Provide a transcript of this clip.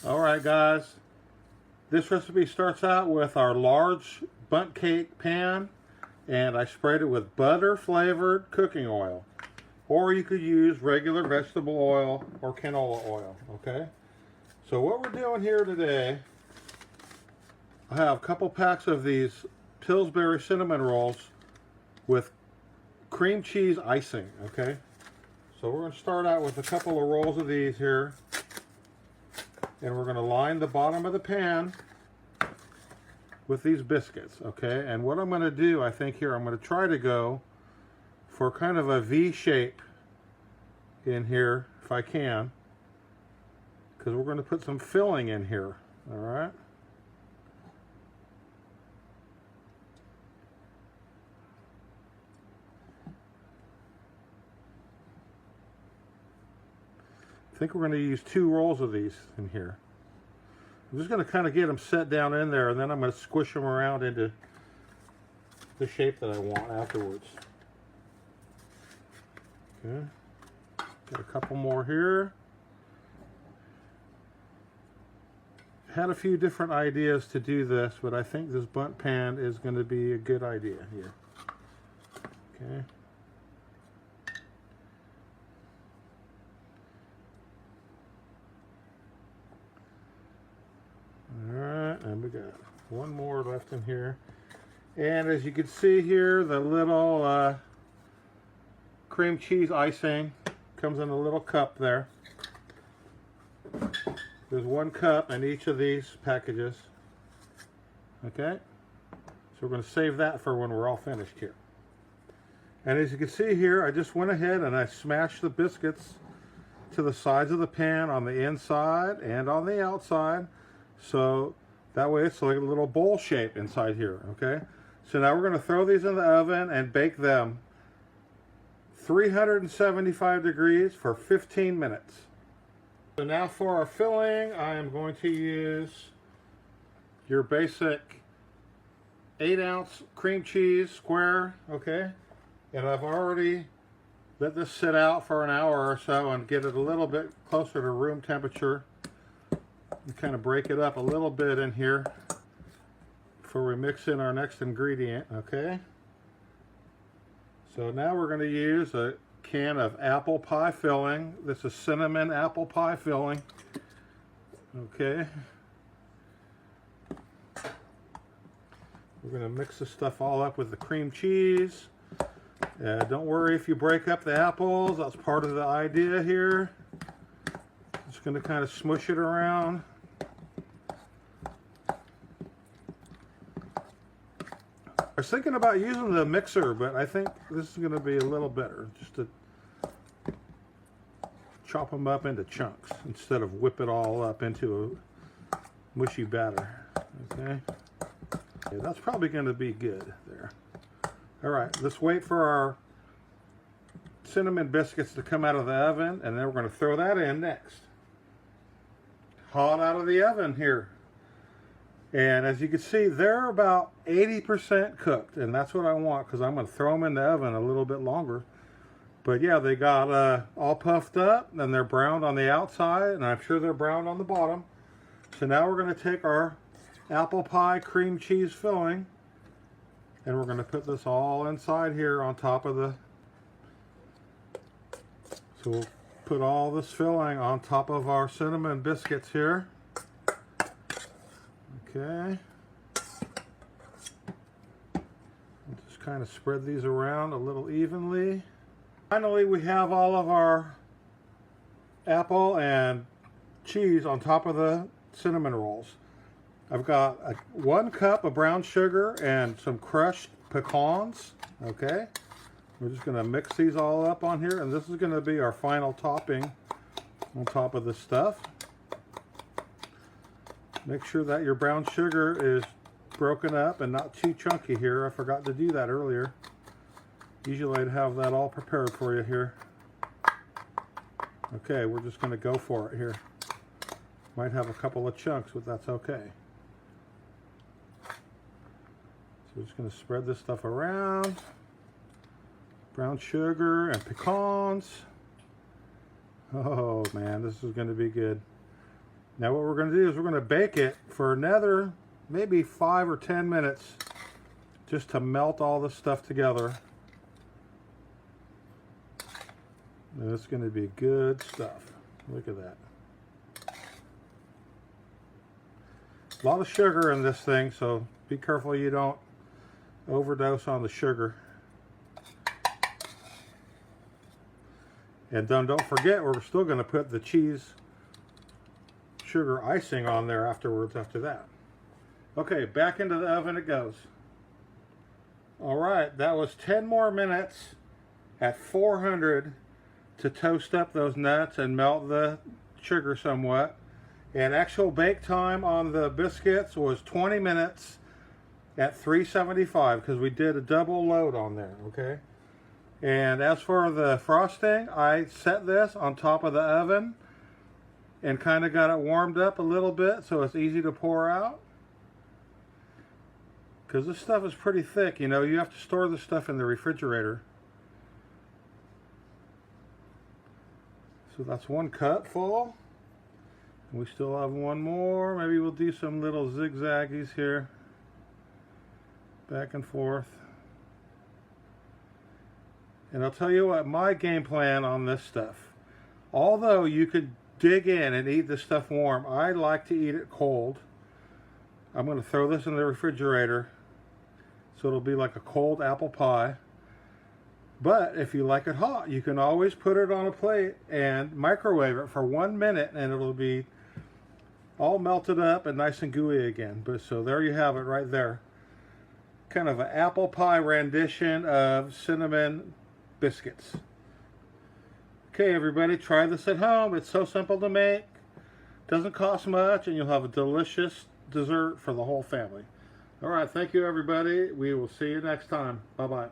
Alright guys, this recipe starts out with our large bundt cake pan, and I sprayed it with butter flavored cooking oil, or you could use regular vegetable oil or canola oil. Okay, so what we're doing here today, I have a couple packs of these Pillsbury cinnamon rolls with cream cheese icing. Okay, so we're going to start out with a couple of rolls of these here, and we're going to line the bottom of the pan with these biscuits. Okay, and what I'm going to do, I think here, I'm going to try to go for kind of a V shape in here if I can, because we're going to put some filling in here. All right, I think we're going to use 2 rolls of these in here. I'm just going to kind of get them set down in there, and then I'm going to squish them around into the shape that I want afterwards. Okay, got a couple more here. Had a few different ideas to do this, but I think this bundt pan is going to be a good idea here. Okay. Alright, and we got one more left in here. And as you can see here, the little cream cheese icing comes in a little cup there. There's 1 cup in each of these packages. Okay, so we're going to save that for when we're all finished here. And as you can see here, I just went ahead and I smashed the biscuits to the sides of the pan on the inside and on the outside, so that way it's like a little bowl shape inside here. Okay, so now we're going to throw these in the oven and bake them 375 degrees for 15 minutes. So now for our filling, I am going to use your basic 8-ounce cream cheese square. Okay, and I've already let this sit out for an hour or so and get it a little bit closer to room temperature. And kind of break it up a little bit in here before we mix in our next ingredient. Okay, so now we're going to use a can of apple pie filling. This is cinnamon apple pie filling. Okay, we're going to mix this stuff all up with the cream cheese. Don't worry if you break up the apples, that's part of the idea here. Just going to kind of smush it around. I was thinking about using the mixer, but I think this is going to be a little better, just to chop them up into chunks instead of whip it all up into a mushy batter. Okay, yeah, that's probably going to be good there. All right, let's wait for our cinnamon biscuits to come out of the oven, and then we're going to throw that in next. Hot out of the oven here. And as you can see, they're about 80% cooked, and that's what I want, because I'm going to throw them in the oven a little bit longer. But yeah, they got all puffed up, and they're browned on the outside, and I'm sure they're browned on the bottom. So now we're going to take our apple pie cream cheese filling, and we're going to put this all inside here on top of the... So we'll put all this filling on top of our cinnamon biscuits here. Okay, just kind of spread these around a little evenly. Finally, we have all of our apple and cheese on top of the cinnamon rolls. I've got 1 cup of brown sugar and some crushed pecans. Okay, we're just going to mix these all up on here, and this is going to be our final topping on top of this stuff. Make sure that your brown sugar is broken up and not too chunky here. I forgot to do that earlier. Usually I'd have that all prepared for you here. Okay, we're just going to go for it here. Might have a couple of chunks, but that's okay. So we're just going to spread this stuff around. Brown sugar and pecans. Oh man, this is going to be good. Now what we're going to do is we're going to bake it for another maybe 5 or 10 minutes just to melt all this stuff together. And it's going to be good stuff. Look at that. A lot of sugar in this thing, so be careful you don't overdose on the sugar. And then don't forget, we're still going to put the cheese sugar icing on there afterwards after that. Okay, back into the oven it goes. Alright, that was 10 more minutes at 400 to toast up those nuts and melt the sugar somewhat. And actual bake time on the biscuits was 20 minutes at 375 because we did a double load on there, okay? And as for the frosting, I set this on top of the oven and kind of got it warmed up a little bit so it's easy to pour out. Because this stuff is pretty thick, you know, you have to store this stuff in the refrigerator. So that's 1 cup full. We still have 1 more. Maybe we'll do some little zigzaggies here. Back and forth. And I'll tell you what, my game plan on this stuff. Although you could dig in and eat this stuff warm, I like to eat it cold. I'm going to throw this in the refrigerator. So it'll be like a cold apple pie. But if you like it hot, you can always put it on a plate and microwave it for 1 minute and it'll be all melted up and nice and gooey again. But so there you have it right there. Kind of an apple pie rendition of cinnamon biscuits. Okay, everybody, try this at home. It's so simple to make. Doesn't cost much and you'll have a delicious dessert for the whole family. All right, thank you, everybody. We will see you next time. Bye-bye.